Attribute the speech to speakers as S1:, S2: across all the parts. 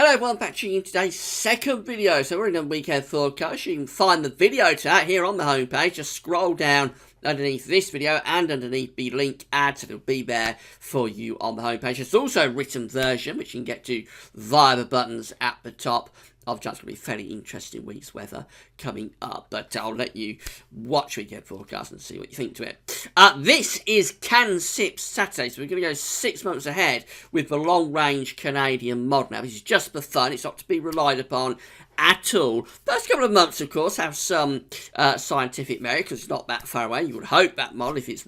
S1: Hello everyone, back to you in today's second video. So we're in a weekend forecast. You can find the video to that here on the homepage. Just scroll down underneath this video and underneath the link ads. It'll be there for you on the homepage. There's also a written version which you can get to via the buttons at the top. I've just going to be a fairly interesting week's weather coming up, but I'll let you watch weekend forecast and see what you think to it. This is CANSIPS Saturday, so we're going to go 6 months ahead with the long-range Canadian model. Now, this is just for fun. It's not to be relied upon at all. First couple of months, of course, have some scientific merit because it's not that far away. You would hope that model, if it's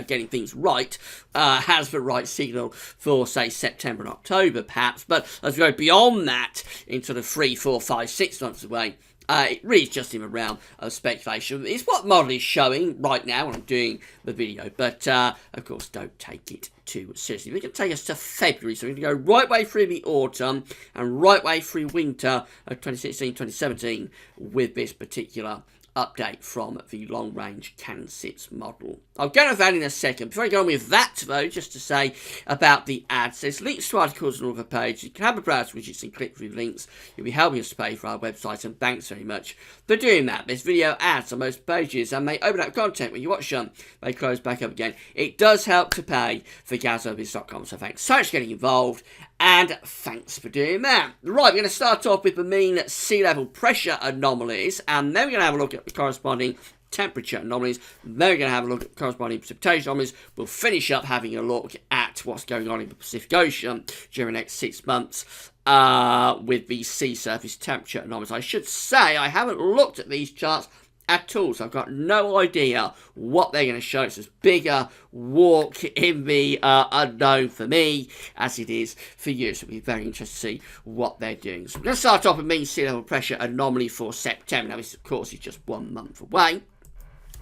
S1: getting things right, has the right signal for, say, September and October, perhaps. But as we go beyond that, in sort of 3, 4, 5, 6 months away, it really is just in the realm of speculation. It's what model is showing right now when I'm doing the video, but of course don't take it too seriously. We're going to take us to February, so we're going to go right way through the autumn and right way through winter of 2016-2017 with this particular update from the long-range CANSIPS model. I'll go to that in a second. Before I go on with that, though, just to say about the ads, there's links to articles on all the pages. You can have a browse widgets and click through links. You'll be helping us to pay for our website, and thanks very much for doing that. There's video ads on most pages, and they open up content when you watch them. They close back up again. It does help to pay for GazOvis.com, so thanks so much for getting involved, and thanks for doing that. Right, we're going to start off with the mean sea level pressure anomalies, and then we're going to have a look at the corresponding temperature anomalies. Then we're going to have a look at corresponding precipitation anomalies. We'll finish up having a look at what's going on in the Pacific Ocean during the next 6 months with the sea surface temperature anomalies. I should say I haven't looked at these charts at all, so I've got no idea what they're going to show. It's as big a walk in the unknown for me as it is for you, so it'll be very interesting to see what they're doing. So we're going to start off with mean sea level pressure anomaly for September. Now this, of course, is just 1 month away,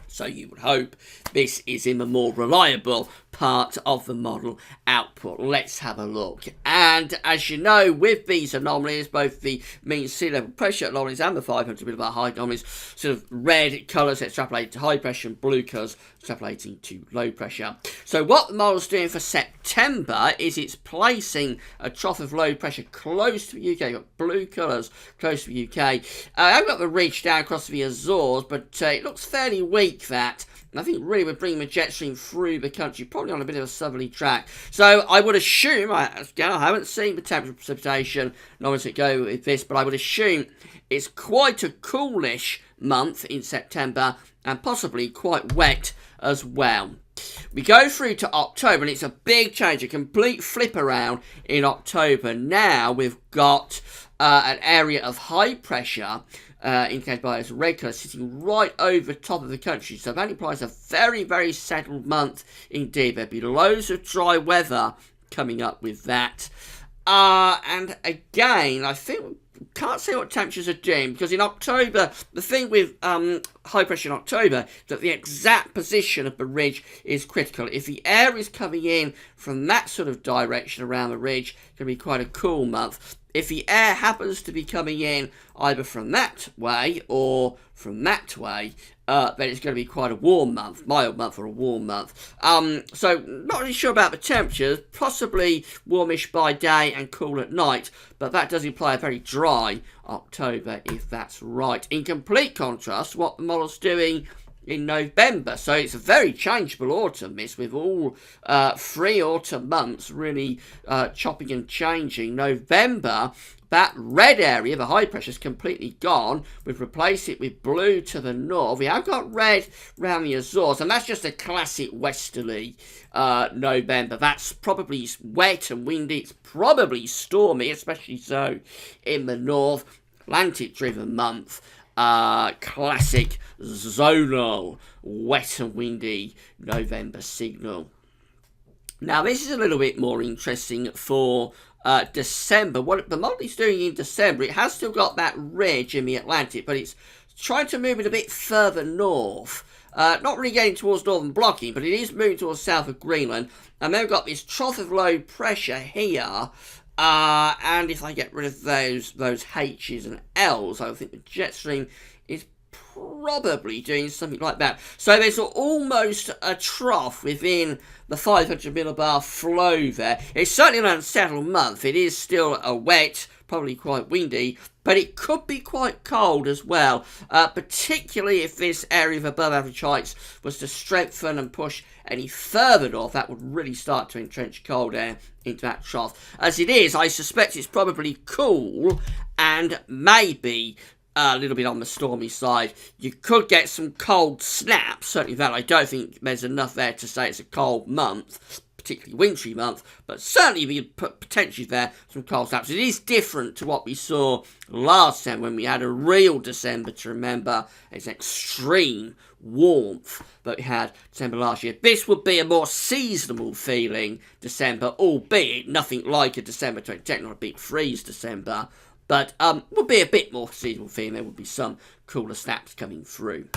S1: so you would hope this is in the more reliable part of the model output. Let's have a look. And as you know, with these anomalies, both the mean sea level pressure anomalies and the 500 millibar high anomalies, sort of red colours extrapolate to high pressure and blue colours extrapolating to low pressure. So what the model's doing for September is it's placing a trough of low pressure close to the UK. You've got blue colours close to the UK. I haven't got the ridge down across the Azores, but it looks fairly weak, that. And I think really we're bringing the jet stream through the country, probably on a bit of a southerly track. So I would assume, again, I haven't seen the temperature precipitation, not as it go with this, but I would assume it's quite a coolish month in September and possibly quite wet as well. We go through to October, and it's a big change, a complete flip around in October. Now we've got an area of high pressure, indicated by this red colour, sitting right over top of the country. So that implies a very, very settled month indeed. There'll be loads of dry weather coming up with that. And again, I think can't say what temperatures are doing, because in October, the thing with high pressure in October, that the exact position of the ridge is critical. If the air is coming in from that sort of direction around the ridge, it's going to be quite a cool month. If the air happens to be coming in either from that way or from that way, then it's going to be quite a warm month, mild month or a warm month. So not really sure about the temperatures, possibly warmish by day and cool at night, but that does imply a very dry October if that's right. In complete contrast, what the model's doing in November. So it's a very changeable autumn, this, with all 3 autumn months really chopping and changing. November, that red area, the high pressure, is completely gone. We've replaced it with blue to the north. We have got red around the Azores, and that's just a classic westerly November. That's probably wet and windy. It's probably stormy, especially so in the north. Atlantic-driven month. Classic zonal wet and windy November signal. Now this is a little bit more interesting for December. What the model is doing in December, it has still got that ridge in the Atlantic, but it's trying to move it a bit further north. Not really getting towards northern blocking, but it is moving towards south of Greenland. And then we've got this trough of low pressure here. And if I get rid of those H's and L's, I think the jet stream is probably doing something like that. So there's almost a trough within the 500 millibar flow there. It's certainly an unsettled month. It is still a wet, probably quite windy, but it could be quite cold as well, particularly if this area of above average heights was to strengthen and push any further north. That would really start to entrench cold air into that trough. As it is, I suspect it's probably cool and maybe a little bit on the stormy side. You could get some cold snaps, certainly that. I don't think there's enough there to say it's a cold month, particularly wintry month, but certainly we could potentially there some cold snaps. It is different to what we saw last December when we had a real December to remember. It's extreme warmth that we had December last year. This would be a more seasonal feeling December, albeit nothing like a December 2010, not a big freeze December, but would be a bit more seasonal feeling. There would be some cooler snaps coming through.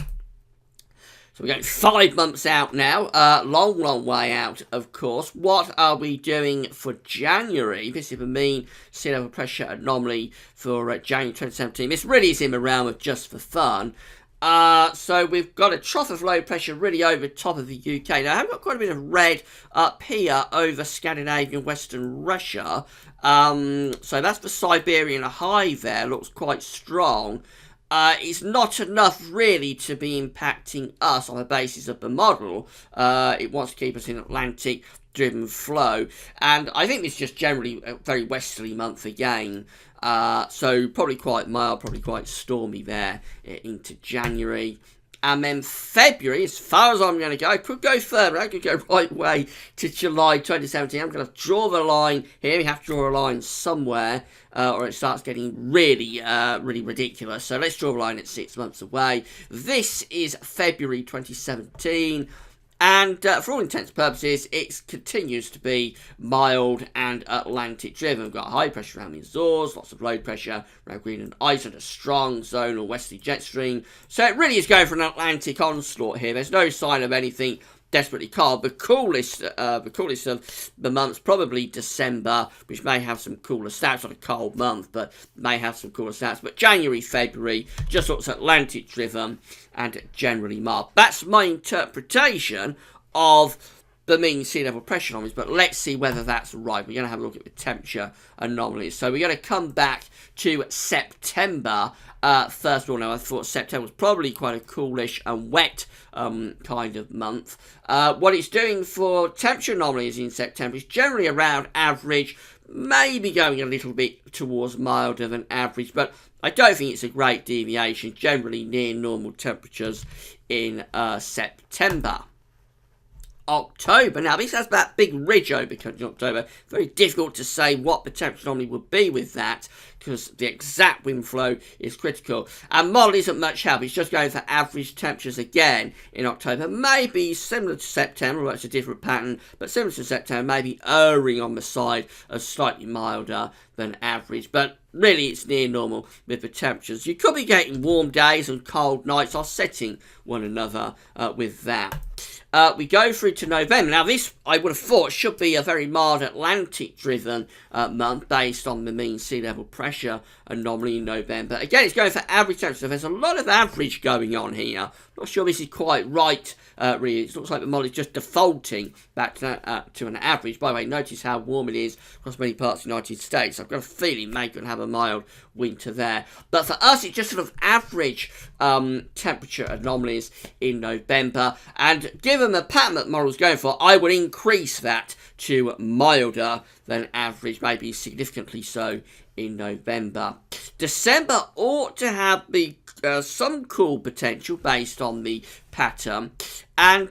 S1: So we're going 5 months out now, long way out, of course. What are we doing for January? This is the mean sea level pressure anomaly for January 2017. This really is in the realm of just for fun. So we've got a trough of low pressure really over top of the UK. Now, I've got quite a bit of red up here over Scandinavian Western Russia. So that's the Siberian high there, looks quite strong. It's not enough really to be impacting us on the basis of the model. It wants to keep us in Atlantic driven flow, and I think it's just generally a very westerly month again. So probably quite mild, probably quite stormy there into January. And then February, as far as I'm going to go, I could go further. I could go right way to July 2017. I'm going to draw the line here. We have to draw a line somewhere, or it starts getting really, really ridiculous. So let's draw a line at 6 months away. This is February 2017. And for all intents and purposes, it continues to be mild and Atlantic driven. We've got high pressure around the Azores, lots of low pressure around Greenland, Iceland, a strong zonal westerly jet stream. So it really is going for an Atlantic onslaught here. There's no sign of anything desperately cold. The coolest of the months, probably December, which may have some cooler stats. Not a cold month, but may have some cooler stats. But January, February, just looks Atlantic driven and generally mild. That's my interpretation of the mean sea level pressure anomalies, but let's see whether that's right. We're going to have a look at the temperature anomalies. So we're going to come back to September. First of all, now I thought September was probably quite a coolish and wet kind of month. What it's doing for temperature anomalies in September is generally around average, maybe going a little bit towards milder than average, but I don't think it's a great deviation, generally near normal temperatures in September. October. Now, this has that big ridge over country in October. Very difficult to say what the temperature anomaly would be with that, because the exact wind flow is critical. And model isn't much help. It's just going for average temperatures again in October. Maybe similar to September, well, it's a different pattern, but similar to September, maybe erring on the side of slightly milder than average. But really, it's near normal with the temperatures. You could be getting warm days and cold nights offsetting one another with that. We go through to November. Now, this, I would have thought, should be a very mild Atlantic-driven month based on the mean sea level pressure anomaly in November. Again, it's going for average temperature. There's a lot of average going on here. Not sure this is quite right, really. It looks like the model is just defaulting back to an average. By the way, notice how warm it is across many parts of the United States. I've got a feeling maybe we'll have a mild winter there. But for us, it's just sort of average temperature anomalies in November. And given the pattern that the model's going for, I would increase that to milder than average, maybe significantly so in November. December ought to have some cool potential based on the pattern, and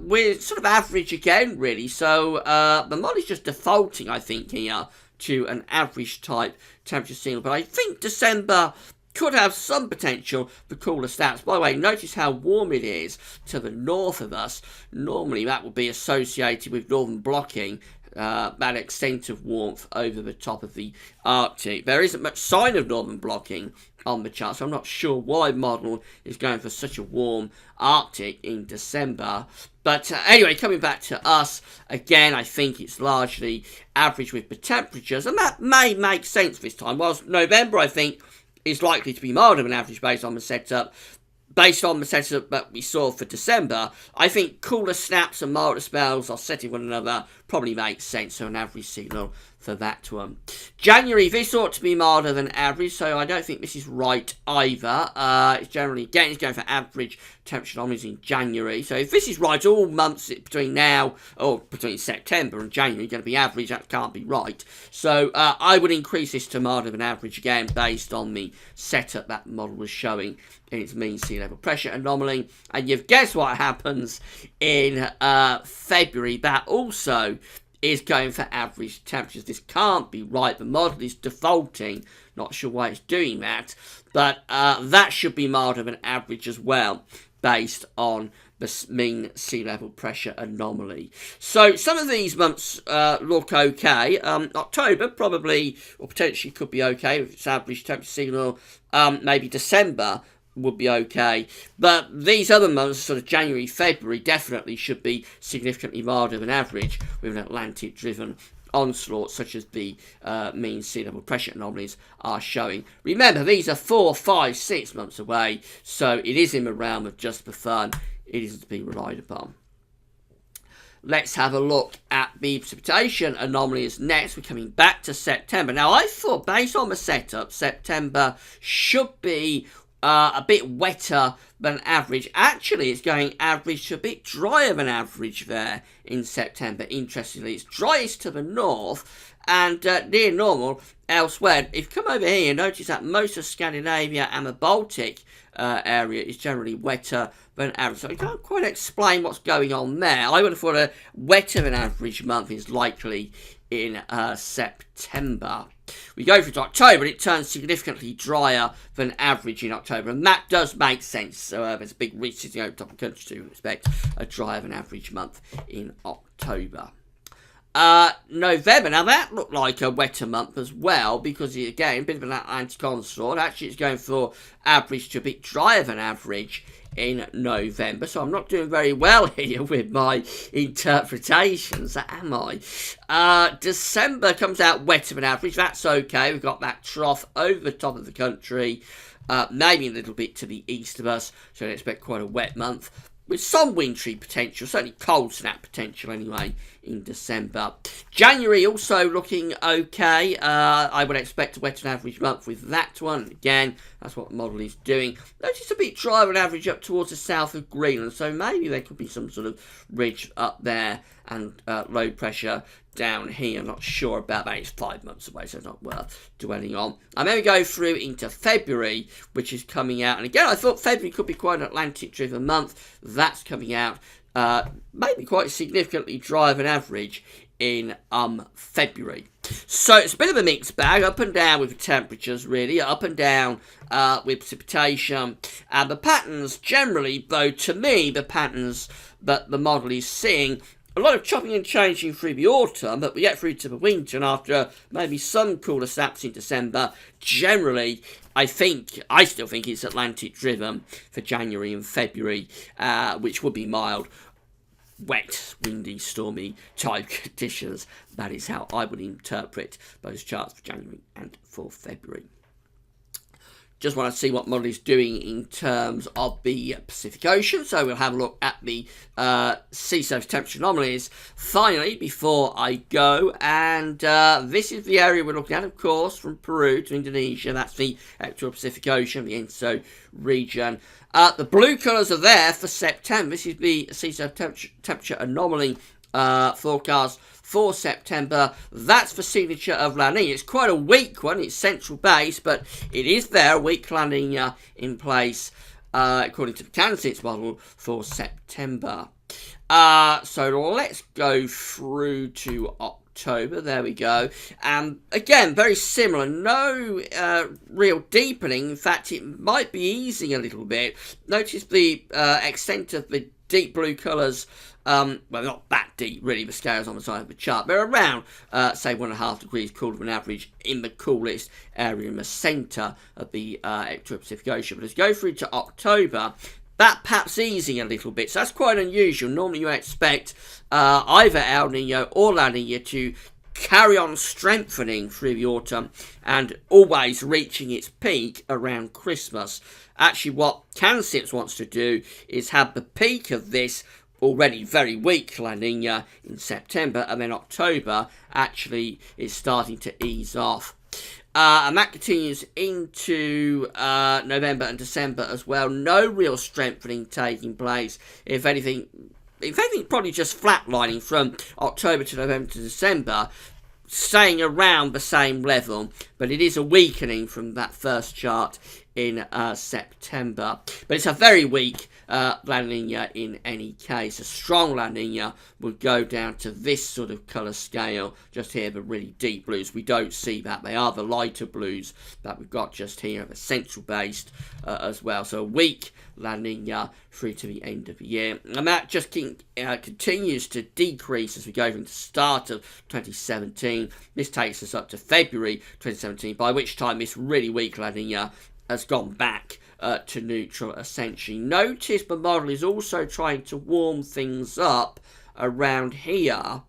S1: we're sort of average again, really. So the model is just defaulting, I think, here to an average type temperature signal. But I think December could have some potential for cooler stats. By the way, notice how warm it is to the north of us. Normally that would be associated with northern blocking, that extent of warmth over the top of the Arctic. There isn't much sign of northern blocking on the chart, so I'm not sure why model is going for such a warm Arctic in December. But anyway, coming back to us, again, I think it's largely average with the temperatures, and that may make sense this time. Whilst November, I think, is likely to be milder than average based on the setup, based on the setup that we saw for December, I think cooler snaps and milder spells offsetting one another probably makes sense. So an average signal for that one. January, this ought to be milder than average, so I don't think this is right either. It's generally, again, it's going for average temperature anomalies in January. So if this is right, all months between now, or between September and January, are going to be average. That can't be right. So I would increase this to milder than average again, based on the setup that model was showing in its mean sea level pressure anomaly. And you've guessed what happens in February. That also is going for average temperatures. This can't be right. The model is defaulting. Not sure why it's doing that. But that should be milder than average as well, based on the mean sea level pressure anomaly. So some of these months look okay. October probably, or potentially could be okay with its average temperature signal. Maybe December would be okay, but these other months, sort of January, February, definitely should be significantly milder than average, with an Atlantic driven onslaught such as the mean sea level pressure anomalies are showing. Remember, these are 4, 5, 6 months away, so it is in the realm of just for fun. It isn't to be relied upon. Let's have a look at the precipitation anomalies next. We're coming back to September. Now, I thought, based on the setup, September should be a bit wetter than average. Actually, it's going average to a bit drier than average there in September. Interestingly, it's driest to the north and near normal elsewhere. If you come over here, notice that most of Scandinavia and the Baltic area is generally wetter than average. So I can't quite explain what's going on there. I would have thought a wetter than average month is likely in September. We go through to October and it turns significantly drier than average in October, and that does make sense. So there's a big reach sitting over top of the country to expect a drier than average month in October. November, now that looked like a wetter month as well, because again, a bit of an Atlantic onslaught. Actually, it's going for average to a bit drier than average in November, so I'm not doing very well here with my interpretations, am I? December comes out wetter than average. That's okay. We've got that trough over the top of the country, maybe a little bit to the east of us, so I expect quite a wet month, with some wintry potential, certainly cold snap potential anyway in December. January also looking okay. I would expect a wetter than average month with that one. Again, that's what the model is doing. Notice a bit drier than average up towards the south of Greenland, so maybe there could be some sort of ridge up there and low pressure down here. Not sure about that. It's 5 months away, so it's not worth dwelling on. And then we go through into February, which is coming out. And again, I thought February could be quite an Atlantic-driven month. That's coming out maybe quite significantly drier than average in February. So it's a bit of a mixed bag, up and down with the temperatures, really, up and down with precipitation. And the patterns generally, though, to me, the patterns that the model is seeing, a lot of chopping and changing through the autumn, but we get through to the winter, and after maybe some cooler snaps in December, generally, I still think it's Atlantic driven for January and February, which would be mild, wet, windy, stormy type conditions. That is how I would interpret those charts for January and for February. Just want to see what model is doing in terms of the Pacific Ocean. So we'll have a look at the sea surface temperature anomalies finally before I go. And this is the area we're looking at, of course, from Peru to Indonesia. That's the actual Pacific Ocean, the ENSO region. The blue colours are there for September. This is the sea surface temperature anomaly forecast for September. That's for signature of La Nina. It's quite a weak one. It's central base, but it is there, a weak La Nina in place, according to the CANSIPS model for September. So let's go through to October. There we go. And again, very similar. No real deepening. In fact, it might be easing a little bit. Notice the extent of the deep blue colours. Well, not that deep, really. The scale's on the side of the chart. They're around, say, 1.5 degrees cooler than average in the coolest area in the centre of the Equatorial Pacific Ocean. But as we go through to October, that perhaps easing a little bit. So that's quite unusual. Normally you expect either El Nino or La Nina to carry on strengthening through the autumn and always reaching its peak around Christmas. Actually, what CANSIPS wants to do is have the peak of this already very weak La Nina in September, and then October actually is starting to ease off. And that continues into November and December as well. No real strengthening taking place. If anything, probably just flatlining from October to November to December, staying around the same level, but it is a weakening from that first chart in September. But it's a very weak La Nina in any case. A strong La Nina would go down to this sort of colour scale just here, the really deep blues. We don't see that. They are the lighter blues that we've got just here, the central based as well. So a weak La Nina through to the end of the year. And that just continues to decrease as we go from the start of 2017. This takes us up to February 2017, by which time this really weak La Nina has gone back to neutral, essentially. Notice the model is also trying to warm things up around here,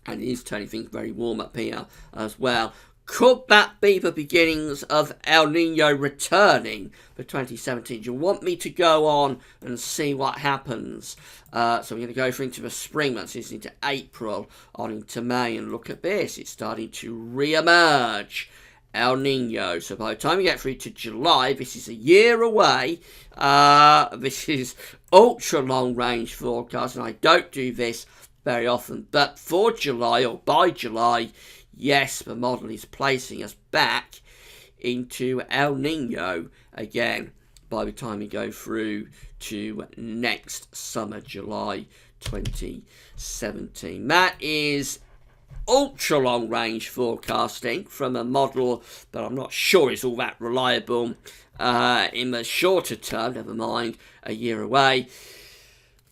S1: and it is turning things very warm up here as well. Could that be the beginnings of El Nino returning for 2017? Do you want me to go on and see what happens? So we're going to go through into the spring months, this is into April, on into May, and look at this. It's starting to re-emerge. El Nino. So by the time we get through to July, this is a year away. This is ultra long range forecast, and I don't do this very often. But for July, or by July, yes, the model is placing us back into El Nino again by the time we go through to next summer, July 2017. That is ultra long range forecasting from a model that I'm not sure is all that reliable in the shorter term, never mind a year away.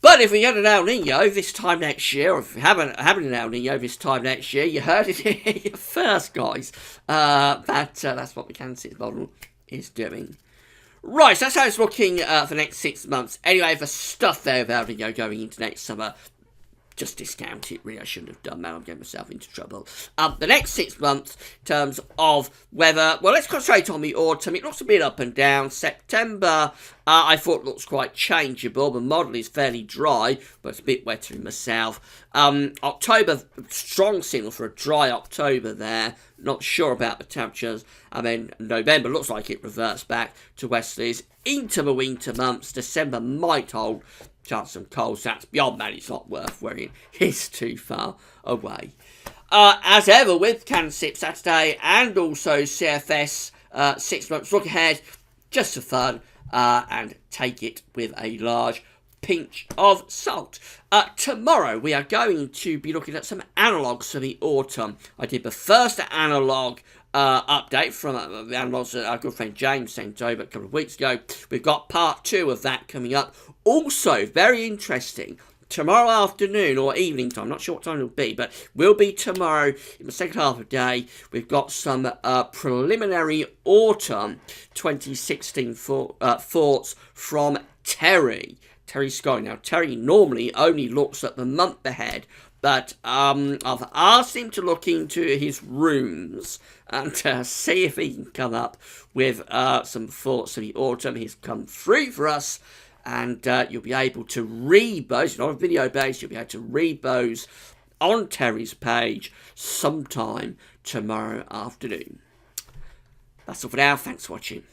S1: But if we get an El Nino this time next year, or if we haven't an El Nino this time next year, you heard it here first, guys. That's what the CANSIPS model is doing. Right, so that's how it's looking for the next 6 months. Anyway, the stuff there of El Nino going into next summer, just discount it, really. I shouldn't have done that. I'm getting myself into trouble. The next 6 months, in terms of weather, well, let's concentrate on the autumn. It looks a bit up and down. September, I thought looks quite changeable. The model is fairly dry, but it's a bit wetter in the south. October, strong signal for a dry October there. Not sure about the temperatures. And then November looks like it reverts back to westerlies into the winter months. December might hold chance some cold snaps. Beyond that, it's not worth worrying. It's too far away. As ever with CANSIPS Saturday and also CFS 6 months look ahead, just for fun, and take it with a large pinch of salt. Tomorrow we are going to be looking at some analogues for the autumn. I did the first analogue update from the analogues that our good friend James sent over a couple of weeks ago. We've got part 2 of that coming up. Also, very interesting, tomorrow afternoon or evening time, not sure what time it'll be, but will be tomorrow in the second half of the day. We've got some preliminary autumn 2016 thoughts from Terry Scott. Now, Terry normally only looks at the month ahead, but I've asked him to look into his rooms and see if he can come up with some thoughts of the autumn. He's come through for us, and you'll be able to read those. It's not a video based, you'll be able to read those on Terry's page sometime tomorrow afternoon. That's all for now. Thanks for watching.